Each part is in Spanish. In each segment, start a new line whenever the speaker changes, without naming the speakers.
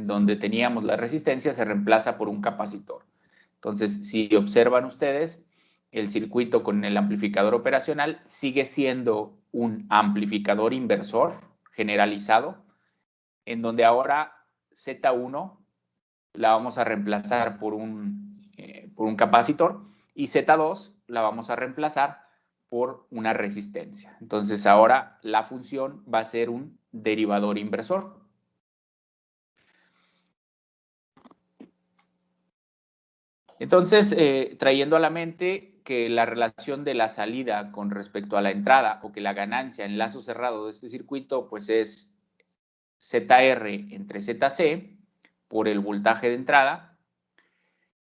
donde teníamos la resistencia se reemplaza por un capacitor. Entonces, si observan ustedes, el circuito con el amplificador operacional sigue siendo un amplificador inversor generalizado, en donde ahora Z1 la vamos a reemplazar por un capacitor y Z2 la vamos a reemplazar por una resistencia. Entonces ahora la función va a ser un derivador inversor. Entonces, trayendo a la mente que la relación de la salida con respecto a la entrada o que la ganancia en lazo cerrado de este circuito pues es ZR entre ZC por el voltaje de entrada,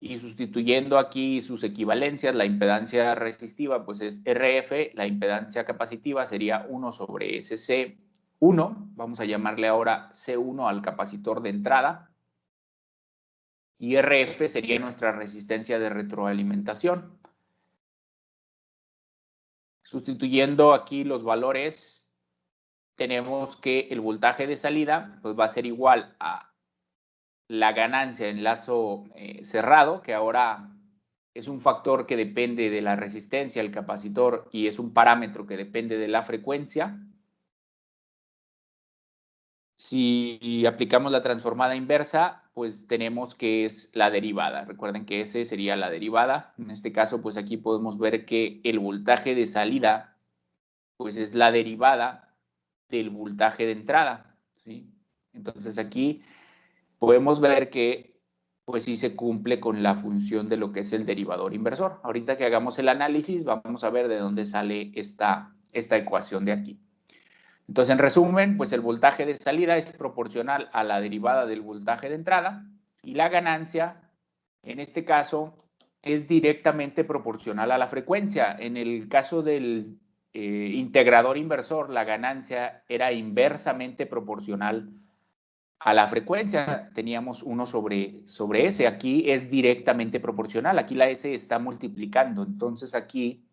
y sustituyendo aquí sus equivalencias, la impedancia resistiva pues es RF, la impedancia capacitiva sería 1 sobre SC1, vamos a llamarle ahora C1 al capacitor de entrada, y RF sería nuestra resistencia de retroalimentación. Sustituyendo aquí los valores, tenemos que el voltaje de salida pues va a ser igual a la ganancia en lazo cerrado, que ahora es un factor que depende de la resistencia, el capacitor, y es un parámetro que depende de la frecuencia. Si aplicamos la transformada inversa, pues tenemos que es la derivada. Recuerden que ese sería la derivada. En este caso, pues aquí podemos ver que el voltaje de salida, pues es la derivada del voltaje de entrada, ¿sí? Entonces aquí podemos ver que pues sí se cumple con la función de lo que es el derivador inversor. Ahorita que hagamos el análisis, vamos a ver de dónde sale esta ecuación de aquí. Entonces, en resumen, pues el voltaje de salida es proporcional a la derivada del voltaje de entrada y la ganancia, en este caso, es directamente proporcional a la frecuencia. En el caso del integrador inversor, la ganancia era inversamente proporcional a la frecuencia. Teníamos 1 sobre S. Aquí es directamente proporcional. Aquí la S está multiplicando. Entonces, aquí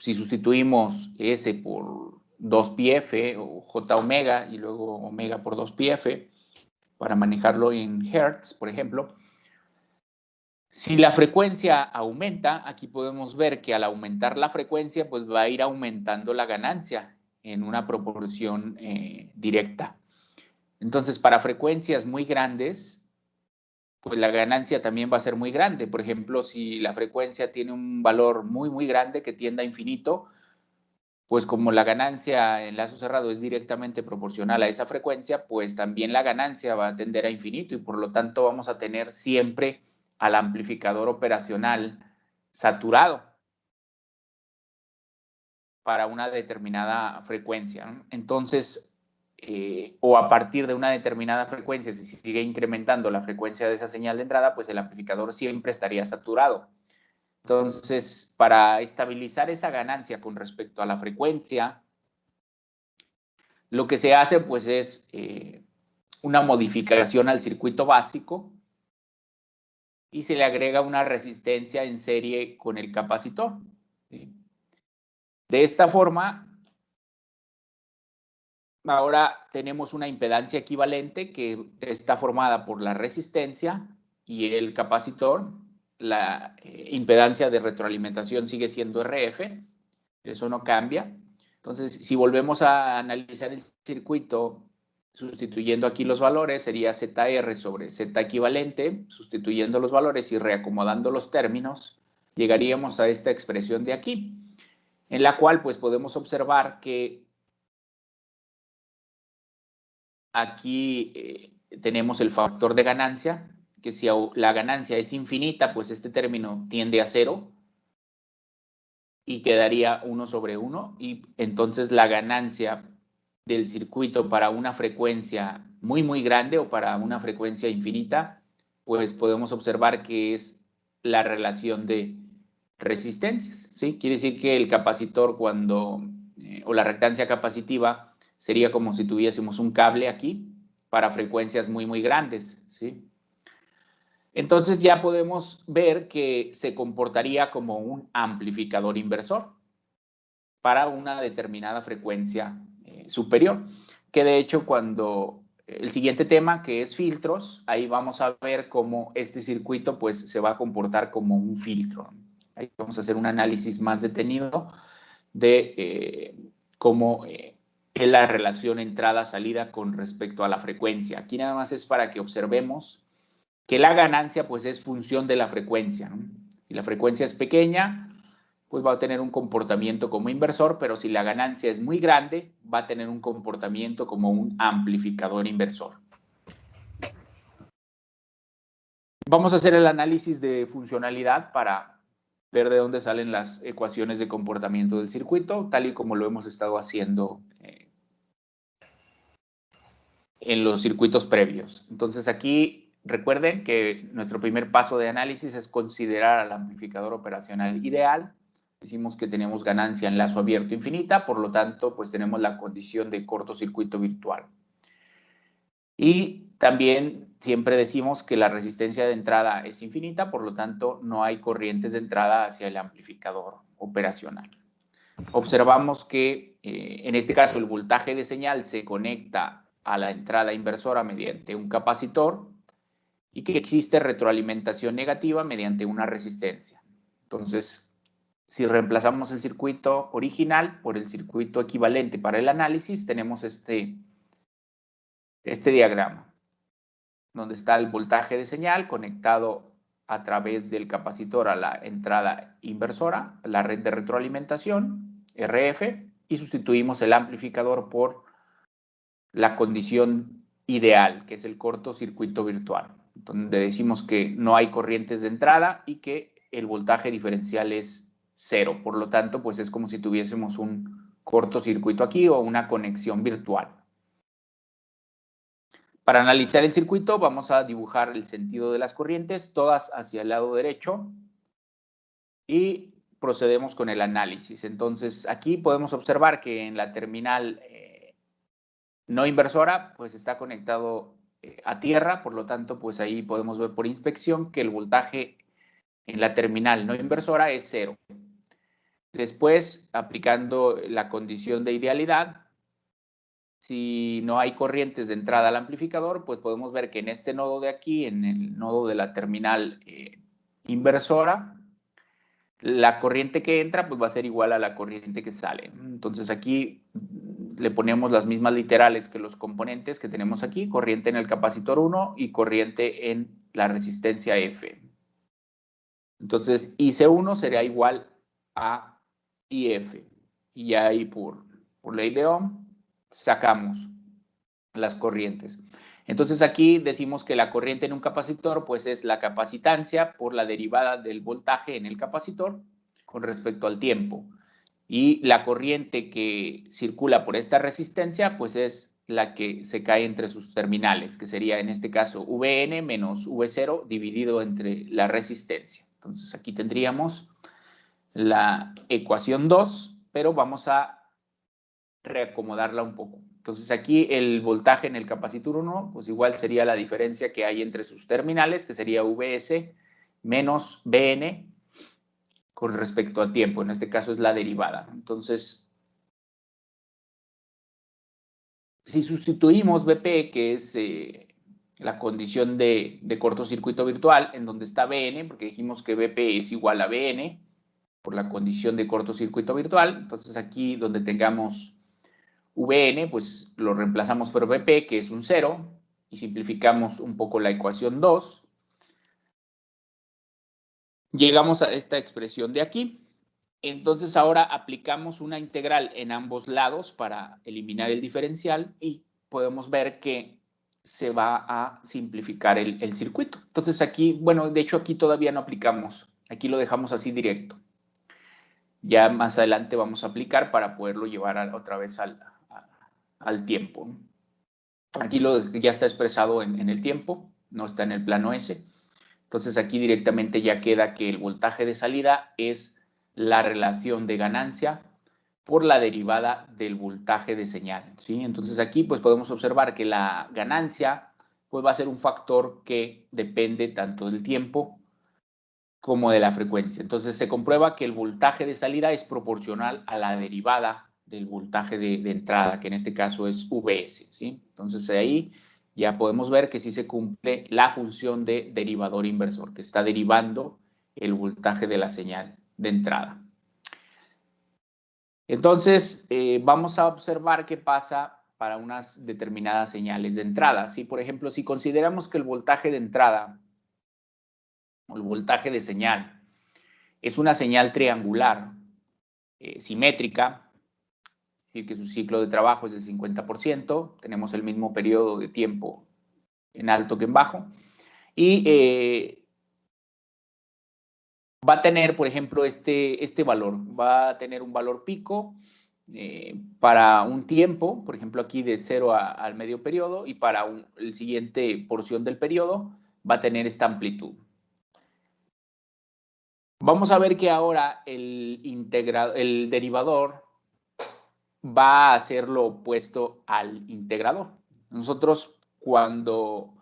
si sustituimos S por 2πf o J omega y luego omega por 2πf para manejarlo en Hertz, por ejemplo, si la frecuencia aumenta, aquí podemos ver que al aumentar la frecuencia, pues va a ir aumentando la ganancia en una proporción directa. Entonces, para frecuencias muy grandes, pues la ganancia también va a ser muy grande. Por ejemplo, si la frecuencia tiene un valor muy, muy grande que tienda a infinito, pues como la ganancia en lazo cerrado es directamente proporcional a esa frecuencia, pues también la ganancia va a tender a infinito y por lo tanto vamos a tener siempre al amplificador operacional saturado para una determinada frecuencia, ¿no? Entonces, o a partir de una determinada frecuencia, si sigue incrementando la frecuencia de esa señal de entrada, pues el amplificador siempre estaría saturado. Entonces, para estabilizar esa ganancia con respecto a la frecuencia, lo que se hace pues es una modificación al circuito básico y se le agrega una resistencia en serie con el capacitor, ¿sí? De esta forma, ahora tenemos una impedancia equivalente que está formada por la resistencia y el capacitor. La impedancia de retroalimentación sigue siendo RF, eso no cambia. Entonces, si volvemos a analizar el circuito, sustituyendo aquí los valores, sería ZR sobre Z equivalente, sustituyendo los valores y reacomodando los términos, llegaríamos a esta expresión de aquí, en la cual pues podemos observar que aquí tenemos el factor de ganancia, que si la ganancia es infinita, pues este término tiende a 0 y quedaría 1 sobre 1, y entonces la ganancia del circuito para una frecuencia muy, muy grande o para una frecuencia infinita, pues podemos observar que es la relación de resistencias, ¿sí? Quiere decir que el capacitor o la reactancia capacitiva sería como si tuviésemos un cable aquí para frecuencias muy, muy grandes, ¿sí? Entonces ya podemos ver que se comportaría como un amplificador inversor para una determinada frecuencia superior, que de hecho cuando el siguiente tema, que es filtros. Ahí vamos a ver cómo este circuito pues, se va a comportar como un filtro. Ahí vamos a hacer un análisis más detenido de cómo es la relación entrada-salida con respecto a la frecuencia. Aquí nada más es para que observemos que la ganancia pues es función de la frecuencia, ¿no? Si la frecuencia es pequeña, pues va a tener un comportamiento como inversor, pero si la ganancia es muy grande, va a tener un comportamiento como un amplificador inversor. Vamos a hacer el análisis de funcionalidad para ver de dónde salen las ecuaciones de comportamiento del circuito, tal y como lo hemos estado haciendo en los circuitos previos. Entonces aquí recuerden que nuestro primer paso de análisis es considerar al amplificador operacional ideal. Decimos que tenemos ganancia en lazo abierto infinita, por lo tanto, pues tenemos la condición de cortocircuito virtual. Y también siempre decimos que la resistencia de entrada es infinita, por lo tanto, no hay corrientes de entrada hacia el amplificador operacional. Observamos que en este caso el voltaje de señal se conecta a la entrada inversora mediante un capacitor y que existe retroalimentación negativa mediante una resistencia. Entonces, si reemplazamos el circuito original por el circuito equivalente para el análisis, tenemos este diagrama, donde está el voltaje de señal conectado a través del capacitor a la entrada inversora, la red de retroalimentación, RF, y sustituimos el amplificador por la condición ideal, que es el cortocircuito virtual, donde decimos que no hay corrientes de entrada y que el voltaje diferencial es 0. Por lo tanto, pues es como si tuviésemos un cortocircuito aquí o una conexión virtual. Para analizar el circuito vamos a dibujar el sentido de las corrientes, todas hacia el lado derecho, y procedemos con el análisis. Entonces aquí podemos observar que en la terminal no inversora pues está conectado a tierra, por lo tanto pues ahí podemos ver por inspección que el voltaje en la terminal no inversora es 0. Después, aplicando la condición de idealidad, si no hay corrientes de entrada al amplificador, pues podemos ver que en este nodo de aquí, en el nodo de la terminal inversora, la corriente que entra pues va a ser igual a la corriente que sale. Entonces aquí le ponemos las mismas literales que los componentes que tenemos aquí, corriente en el capacitor 1 y corriente en la resistencia F. Entonces IC1 será igual a IF. Y ahí por ley de Ohm sacamos las corrientes. Entonces aquí decimos que la corriente en un capacitor pues es la capacitancia por la derivada del voltaje en el capacitor con respecto al tiempo. Y la corriente que circula por esta resistencia pues es la que se cae entre sus terminales, que sería en este caso Vn menos V0 dividido entre la resistencia. Entonces aquí tendríamos la ecuación 2, pero vamos a reacomodarla un poco. Entonces aquí el voltaje en el capacitor 1, pues igual sería la diferencia que hay entre sus terminales, que sería Vs menos Bn con respecto al tiempo. En este caso es la derivada. Entonces, si sustituimos Vp, que es la condición de cortocircuito virtual, en donde está Bn, porque dijimos que Vp es igual a Bn, por la condición de cortocircuito virtual, entonces aquí donde tengamos Vn, pues lo reemplazamos por Vp, que es un 0, y simplificamos un poco la ecuación 2. Llegamos a esta expresión de aquí. Entonces ahora aplicamos una integral en ambos lados para eliminar el diferencial y podemos ver que se va a simplificar el circuito. Entonces aquí, bueno, de hecho aquí todavía no aplicamos, aquí lo dejamos así directo. Ya más adelante vamos a aplicar para poderlo llevar otra vez al tiempo. Aquí ya está expresado en el tiempo, no está en el plano S. Entonces aquí directamente ya queda que el voltaje de salida es la relación de ganancia por la derivada del voltaje de señal, ¿sí? Entonces aquí pues podemos observar que la ganancia pues va a ser un factor que depende tanto del tiempo como de la frecuencia. Entonces se comprueba que el voltaje de salida es proporcional a la derivada del voltaje de entrada, que en este caso es Vs, ¿sí? Entonces ahí ya podemos ver que sí se cumple la función de derivador inversor, que está derivando el voltaje de la señal de entrada. Entonces, vamos a observar qué pasa para unas determinadas señales de entrada. ¿Sí? Por ejemplo, si consideramos que el voltaje de entrada o el voltaje de señal es una señal triangular simétrica, es decir, que su ciclo de trabajo es del 50%, tenemos el mismo periodo de tiempo en alto que en bajo, y va a tener, por ejemplo, este valor, va a tener un valor pico para un tiempo, por ejemplo, aquí de 0 al medio periodo, y para el siguiente porción del periodo va a tener esta amplitud. Vamos a ver que ahora el derivador va a hacer lo opuesto al integrador. Nosotros, cuando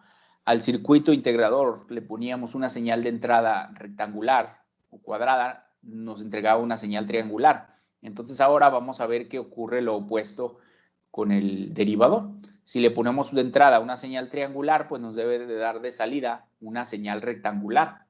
al circuito integrador le poníamos una señal de entrada rectangular o cuadrada, nos entregaba una señal triangular. Entonces ahora vamos a ver que ocurre lo opuesto con el derivador. Si le ponemos de entrada una señal triangular, pues nos debe de dar de salida una señal rectangular.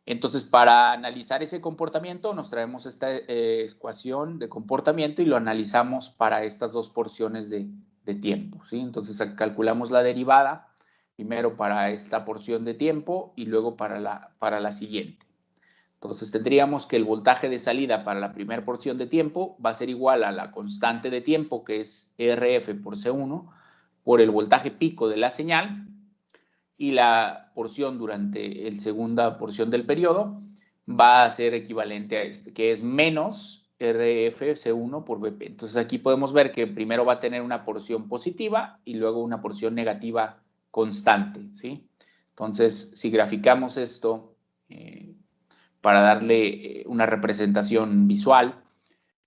Entonces, para analizar ese comportamiento, nos traemos esta ecuación de comportamiento y lo analizamos para estas dos porciones de tiempo, ¿sí? Entonces, calculamos la derivada, primero para esta porción de tiempo y luego para la siguiente. Entonces, tendríamos que el voltaje de salida para la primera porción de tiempo va a ser igual a la constante de tiempo, que es RF por C1, por el voltaje pico de la señal, y la porción durante la segunda porción del periodo va a ser equivalente a este, que es menos RFC1 por BP. Entonces aquí podemos ver que primero va a tener una porción positiva y luego una porción negativa constante, ¿sí? Entonces, si graficamos esto para darle una representación visual,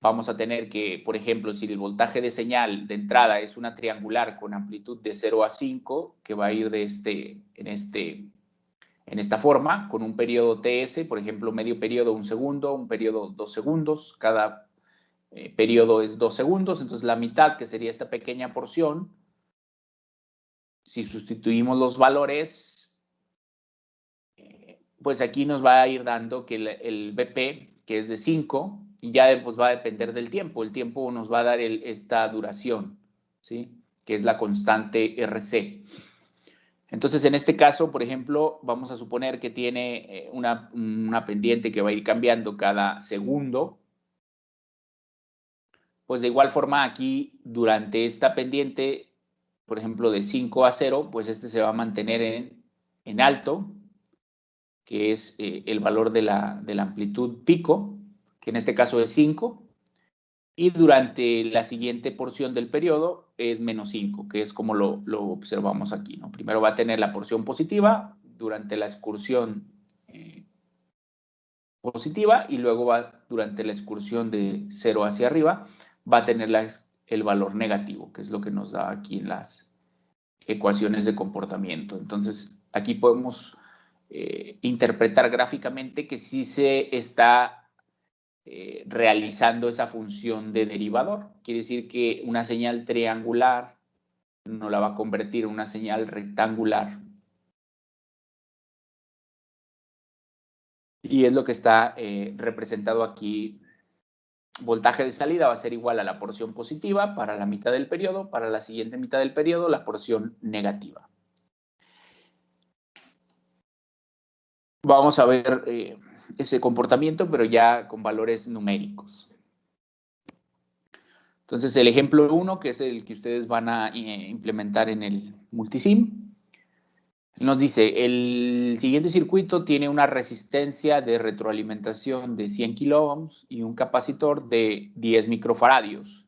vamos a tener que, por ejemplo, si el voltaje de señal de entrada es una triangular con amplitud de 0 a 5, que va a ir en esta forma, con un periodo TS, por ejemplo, medio periodo 1 segundo, un periodo 2 segundos, cada periodo es 2 segundos, entonces la mitad, que sería esta pequeña porción, si sustituimos los valores, pues aquí nos va a ir dando que el BP, que es de 5, y ya pues va a depender del tiempo. El tiempo nos va a dar esta duración, ¿sí? Que es la constante RC. Entonces, en este caso, por ejemplo, vamos a suponer que tiene una pendiente que va a ir cambiando cada segundo. Pues de igual forma aquí, durante esta pendiente, por ejemplo, de 5 a 0, pues este se va a mantener en alto, que es el valor de la amplitud pico, que en este caso es 5, y durante la siguiente porción del periodo es menos 5, que es como lo observamos aquí, ¿no? Primero va a tener la porción positiva durante la excursión positiva y luego durante la excursión de 0 hacia arriba va a tener el valor negativo, que es lo que nos da aquí en las ecuaciones de comportamiento. Entonces, aquí podemos interpretar gráficamente que sí se está realizando esa función de derivador. Quiere decir que una señal triangular no la va a convertir en una señal rectangular. Y es lo que está representado aquí. Voltaje de salida va a ser igual a la porción positiva para la mitad del periodo, para la siguiente mitad del periodo la porción negativa. Vamos a ver ese comportamiento, pero ya con valores numéricos. Entonces, el ejemplo 1, que es el que ustedes van a implementar en el multisim, nos dice, el siguiente circuito tiene una resistencia de retroalimentación de 100 kiloohms y un capacitor de 10 microfaradios.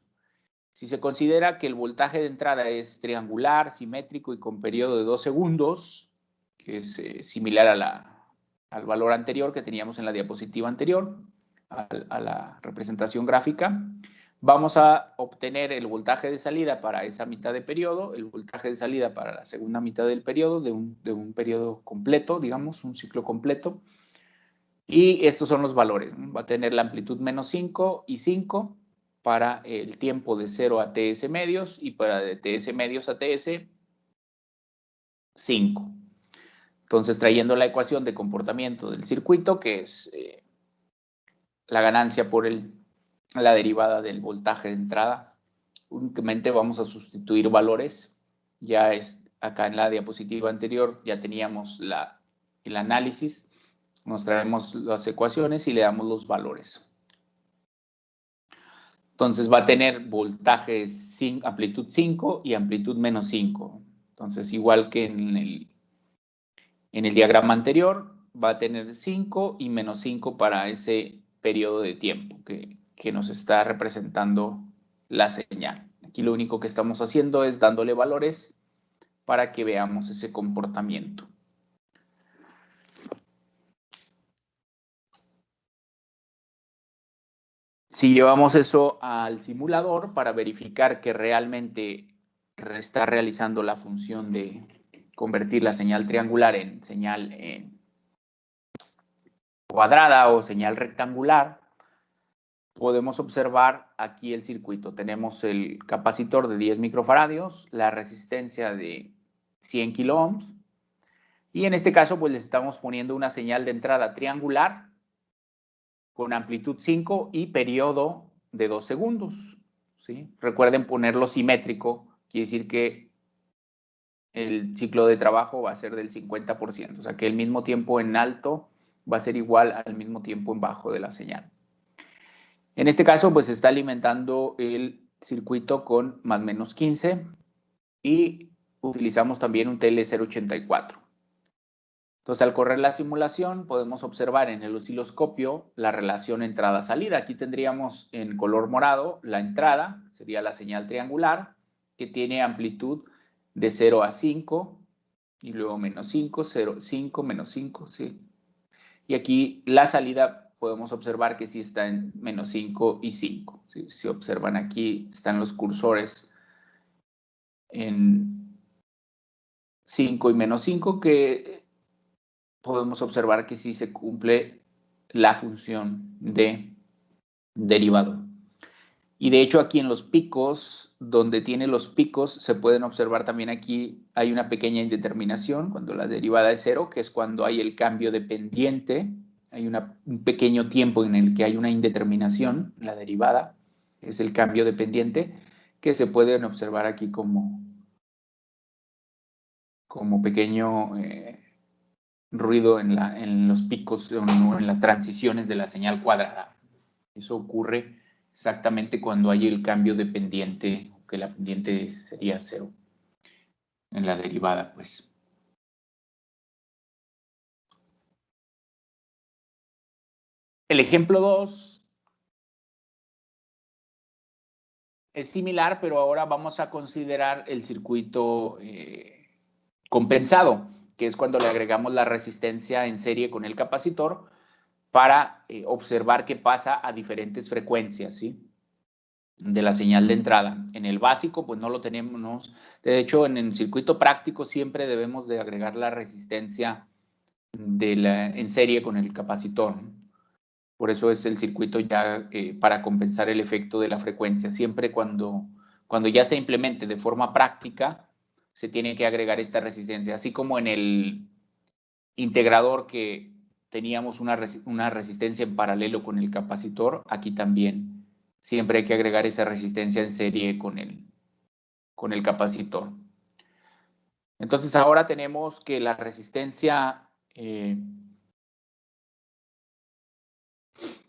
Si se considera que el voltaje de entrada es triangular, simétrico y con periodo de 2 segundos, que es similar al valor anterior que teníamos en la diapositiva anterior, a la representación gráfica, vamos a obtener el voltaje de salida para esa mitad de periodo, el voltaje de salida para la segunda mitad del periodo, de un periodo completo, digamos, un ciclo completo. Y estos son los valores, ¿no? Va a tener la amplitud menos 5 y 5. para el tiempo de 0 a TS medios y para de TS medios a TS 5. Entonces, trayendo la ecuación de comportamiento del circuito, que es la ganancia por la derivada del voltaje de entrada, únicamente vamos a sustituir valores. Ya es acá en la diapositiva anterior, ya teníamos el análisis. Nos traemos las ecuaciones y le damos los valores. Entonces va a tener voltaje amplitud 5 y amplitud menos 5. Entonces, igual que en el diagrama anterior, va a tener 5 y menos 5 para ese periodo de tiempo que nos está representando la señal. Aquí lo único que estamos haciendo es dándole valores para que veamos ese comportamiento. Si llevamos eso al simulador para verificar que realmente está realizando la función de convertir la señal triangular en señal cuadrada o señal rectangular, podemos observar aquí el circuito. Tenemos el capacitor de 10 microfaradios, la resistencia de 100 kilo ohms, y en este caso pues les estamos poniendo una señal de entrada triangular con amplitud 5 y periodo de 2 segundos. ¿Sí? Recuerden ponerlo simétrico, quiere decir que el ciclo de trabajo va a ser del 50%, o sea que el mismo tiempo en alto va a ser igual al mismo tiempo en bajo de la señal. En este caso, pues se está alimentando el circuito con más o menos 15 y utilizamos también un TL084. Entonces, al correr la simulación, podemos observar en el osciloscopio la relación entrada-salida. Aquí tendríamos en color morado la entrada, sería la señal triangular, que tiene amplitud de 0 a 5, y luego menos 5, 0, 5, menos 5, ¿sí? Y aquí la salida podemos observar que sí está en menos 5 y 5. ¿Sí? Si observan aquí, están los cursores en 5 y menos 5, que podemos observar que sí se cumple la función de derivado. Y de hecho aquí en los picos, donde tiene los picos, se pueden observar también aquí hay una pequeña indeterminación cuando la derivada es 0, que es cuando hay el cambio de pendiente. Hay un pequeño tiempo en el que hay una indeterminación, la derivada, es el cambio de pendiente, que se pueden observar aquí como pequeño ruido en los picos o en las transiciones de la señal cuadrada. Eso ocurre exactamente cuando hay el cambio de pendiente, que la pendiente sería 0 en la derivada, pues. El ejemplo 2 es similar, pero ahora vamos a considerar el circuito compensado, que es cuando le agregamos la resistencia en serie con el capacitor para observar qué pasa a diferentes frecuencias, ¿sí? De la señal de entrada. En el básico, pues no lo tenemos. De hecho, en el circuito práctico siempre debemos de agregar la resistencia en serie con el capacitor. Por eso es el circuito ya para compensar el efecto de la frecuencia. Siempre cuando ya se implemente de forma práctica, se tiene que agregar esta resistencia. Así como en el integrador que teníamos una resistencia en paralelo con el capacitor, aquí también siempre hay que agregar esa resistencia en serie con el capacitor. Entonces ahora tenemos que la resistencia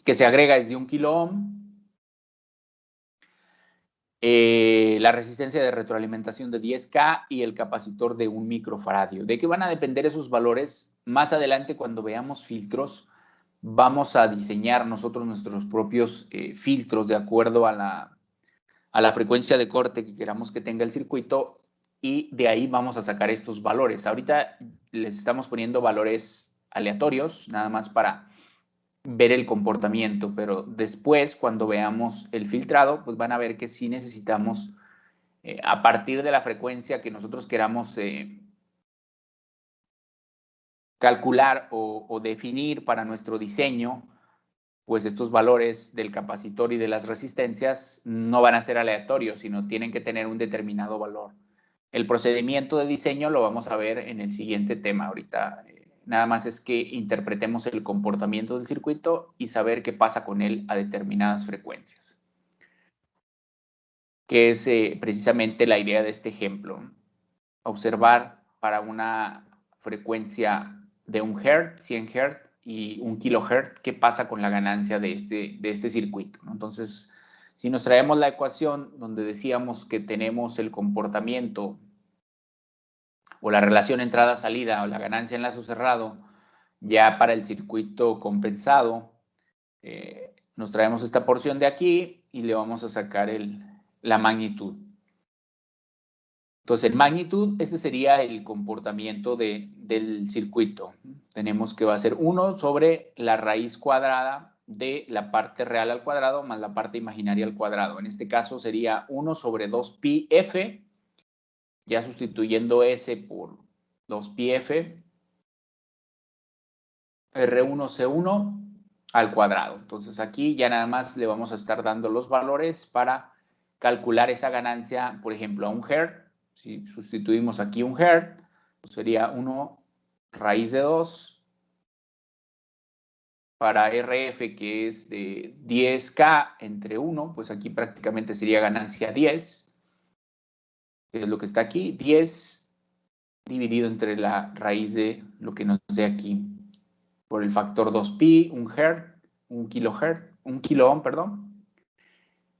que se agrega es de 1 kilo ohm. La resistencia de retroalimentación de 10K y el capacitor de 1 microfaradio. ¿De qué van a depender esos valores? Más adelante, cuando veamos filtros, vamos a diseñar nosotros nuestros propios filtros de acuerdo a la frecuencia de corte que queramos que tenga el circuito, y de ahí vamos a sacar estos valores. Ahorita les estamos poniendo valores aleatorios, nada más para ver el comportamiento, pero después, cuando veamos el filtrado, pues van a ver que sí necesitamos, a partir de la frecuencia que nosotros queramos calcular o definir para nuestro diseño, pues estos valores del capacitor y de las resistencias no van a ser aleatorios, sino tienen que tener un determinado valor. El procedimiento de diseño lo vamos a ver en el siguiente tema. Ahorita nada más es que interpretemos el comportamiento del circuito y saber qué pasa con él a determinadas frecuencias, que es precisamente la idea de este ejemplo. Observar para una frecuencia de 1 Hz, 100 Hz y 1 kHz, qué pasa con la ganancia de este circuito, ¿no? Entonces, si nos traemos la ecuación donde decíamos que tenemos el comportamiento o la relación entrada-salida o la ganancia en lazo cerrado, ya para el circuito compensado, nos traemos esta porción de aquí y le vamos a sacar la magnitud. Entonces, en magnitud, este sería el comportamiento del circuito. Tenemos que va a ser 1 sobre la raíz cuadrada de la parte real al cuadrado más la parte imaginaria al cuadrado. En este caso sería 1 sobre 2pi f, ya sustituyendo S por 2pi f, R1C1 al cuadrado. Entonces, aquí ya nada más le vamos a estar dando los valores para calcular esa ganancia, por ejemplo, a 1 Hz. Si sustituimos aquí 1 Hz, pues sería 1 raíz de 2 para RF, que es de 10K entre 1, pues aquí prácticamente sería ganancia 10, que es lo que está aquí, 10 dividido entre la raíz de lo que nos dé aquí, por el factor 2pi, 1 Hz, 1 kHz, 1 kiloohm, perdón,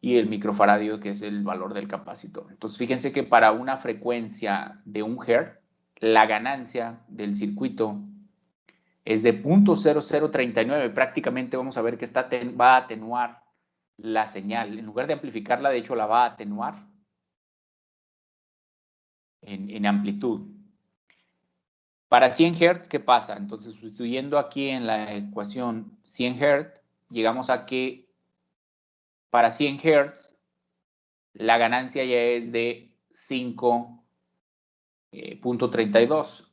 y el microfaradio, que es el valor del capacitor. Entonces, fíjense que para una frecuencia de 1 Hz, la ganancia del circuito es de 0.0039. Prácticamente vamos a ver que va a atenuar la señal. En lugar de amplificarla, de hecho, la va a atenuar en amplitud. Para 100 Hz, ¿qué pasa? Entonces, sustituyendo aquí en la ecuación 100 Hz, llegamos a que para 100 Hz, la ganancia ya es de 5.32.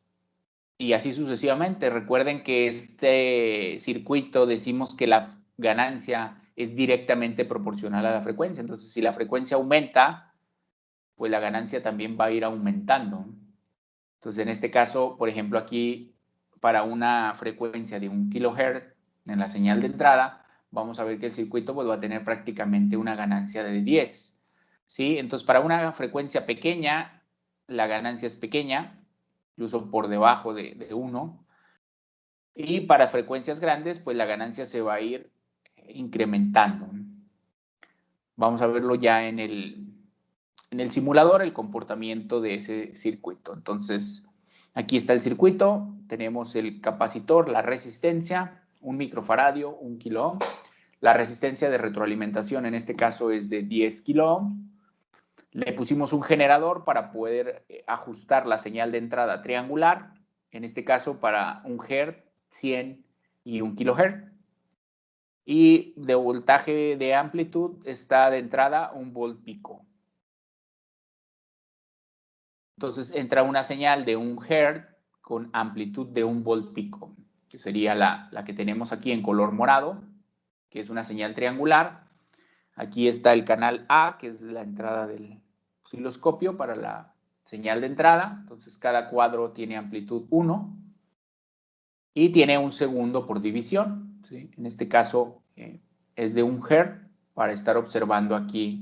Y así sucesivamente. Recuerden que este circuito decimos que la ganancia es directamente proporcional a la frecuencia. Entonces, si la frecuencia aumenta, pues la ganancia también va a ir aumentando. Entonces, en este caso, por ejemplo, aquí, para una frecuencia de 1 kHz en la señal de entrada, vamos a ver que el circuito pues, va a tener prácticamente una ganancia de 10. ¿Sí? Entonces, para una frecuencia pequeña, la ganancia es pequeña, incluso por debajo de 1. Y para frecuencias grandes, pues la ganancia se va a ir incrementando. Vamos a verlo ya en el simulador, el comportamiento de ese circuito. Entonces, aquí está el circuito, tenemos el capacitor, la resistencia, 1 microfaradio, 1 kiloohm. La resistencia de retroalimentación en este caso es de 10 kiloohm. Le pusimos un generador para poder ajustar la señal de entrada triangular, en este caso para 1 Hz, 100 y 1 kHz. Y de voltaje de amplitud está de entrada 1 volt pico. Entonces entra una señal de 1 Hz con amplitud de 1 volt pico, que sería la que tenemos aquí en color morado, que es una señal triangular. Aquí está el canal A, que es la entrada del osciloscopio para la señal de entrada. Entonces cada cuadro tiene amplitud 1 y tiene un segundo por división, ¿sí? En este caso es de 1 Hz para estar observando aquí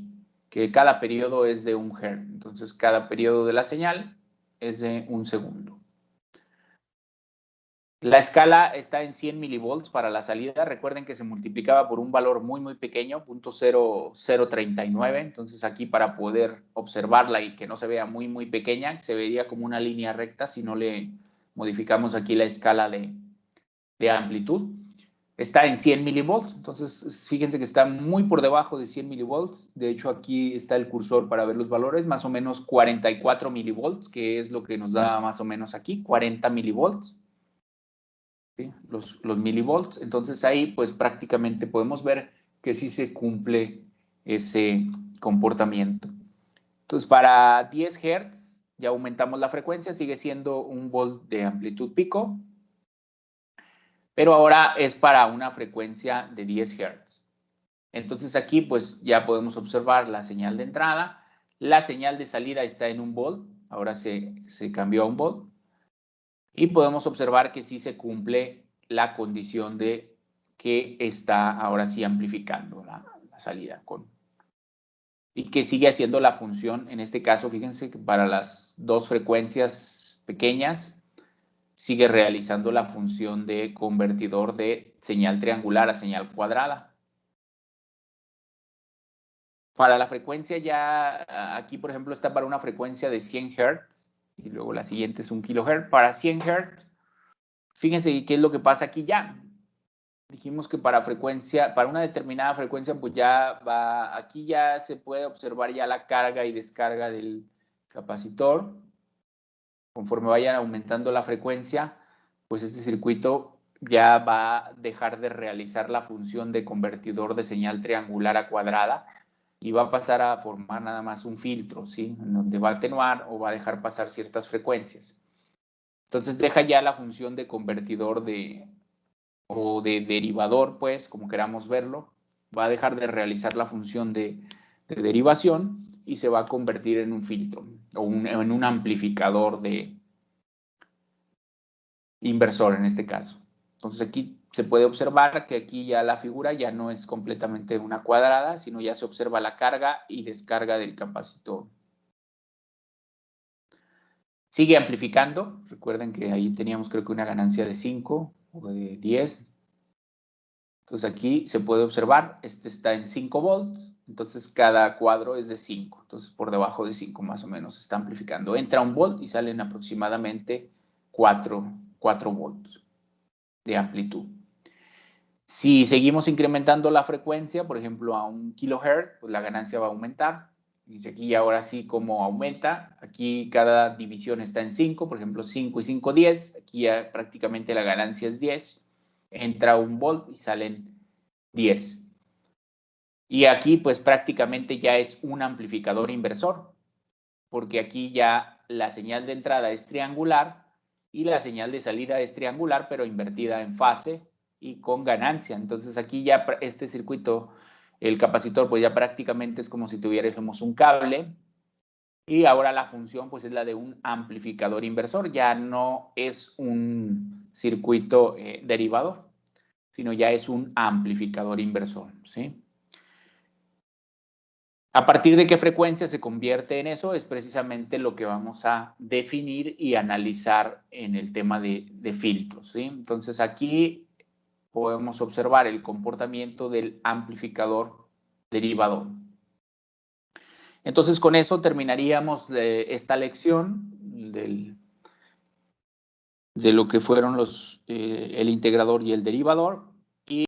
que cada periodo es de 1 Hz. Entonces cada periodo de la señal es de 1 segundo. La escala está en 100 milivolts para la salida. Recuerden que se multiplicaba por un valor muy, muy pequeño, 0.0039. Entonces aquí para poder observarla y que no se vea muy, muy pequeña, se vería como una línea recta si no le modificamos aquí la escala de amplitud. Está en 100 milivolts. Entonces fíjense que está muy por debajo de 100 milivolts. De hecho aquí está el cursor para ver los valores, más o menos 44 milivolts, que es lo que nos da más o menos aquí, 40 milivolts. ¿Sí? Los milivolts. Entonces ahí pues prácticamente podemos ver que sí se cumple ese comportamiento. Entonces para 10 Hz ya aumentamos la frecuencia, sigue siendo 1 volt de amplitud pico. pero ahora es para una frecuencia de 10 Hz. Entonces aquí pues ya podemos observar la señal de entrada, la señal de salida está en 1 volt, ahora se cambió a 1 volt, y podemos observar que sí se cumple la condición de que está ahora sí amplificando la salida y que sigue haciendo la función, en este caso, fíjense que para las dos frecuencias pequeñas, sigue realizando la función de convertidor de señal triangular a señal cuadrada. Para la frecuencia ya, aquí por ejemplo está para una frecuencia de 100 Hz y luego la siguiente es 1 kHz. Para 100 Hz, fíjense qué es lo que pasa aquí ya. Dijimos que para una determinada frecuencia, pues ya va, aquí ya se puede observar ya la carga y descarga del capacitor. Conforme vayan aumentando la frecuencia, pues este circuito ya va a dejar de realizar la función de convertidor de señal triangular a cuadrada y va a pasar a formar nada más un filtro, ¿sí? En donde va a atenuar o va a dejar pasar ciertas frecuencias. Entonces deja ya la función de convertidor o de derivador, pues, como queramos verlo, va a dejar de realizar la función de derivación y se va a convertir en un filtro o en un amplificador de inversor en este caso. Entonces aquí se puede observar que aquí ya la figura ya no es completamente una cuadrada, sino ya se observa la carga y descarga del capacitor. Sigue amplificando. Recuerden que ahí teníamos creo que una ganancia de 5 o de 10. Entonces aquí se puede observar, este está en 5 volts, entonces cada cuadro es de 5. Entonces por debajo de 5 más o menos está amplificando. Entra 1 volt y salen aproximadamente 4 volts de amplitud. Si seguimos incrementando la frecuencia, por ejemplo, a 1 kHz, pues la ganancia va a aumentar. Y aquí ahora sí como aumenta, aquí cada división está en 5, por ejemplo 5 y 5, 10, aquí ya prácticamente la ganancia es 10, entra 1 volt y salen 10. Y aquí pues prácticamente ya es un amplificador inversor, porque aquí ya la señal de entrada es triangular y la señal de salida es triangular, pero invertida en fase y con ganancia. Entonces aquí ya este circuito, el capacitor, pues ya prácticamente es como si tuviéramos un cable y ahora la función pues es la de un amplificador inversor, ya no es un circuito derivador, sino ya es un amplificador inversor, ¿sí? A partir de qué frecuencia se convierte en eso es precisamente lo que vamos a definir y analizar en el tema de filtros, ¿sí? Entonces aquí podemos observar el comportamiento del amplificador derivador. Entonces con eso terminaríamos esta lección de lo que fueron el integrador y el derivador.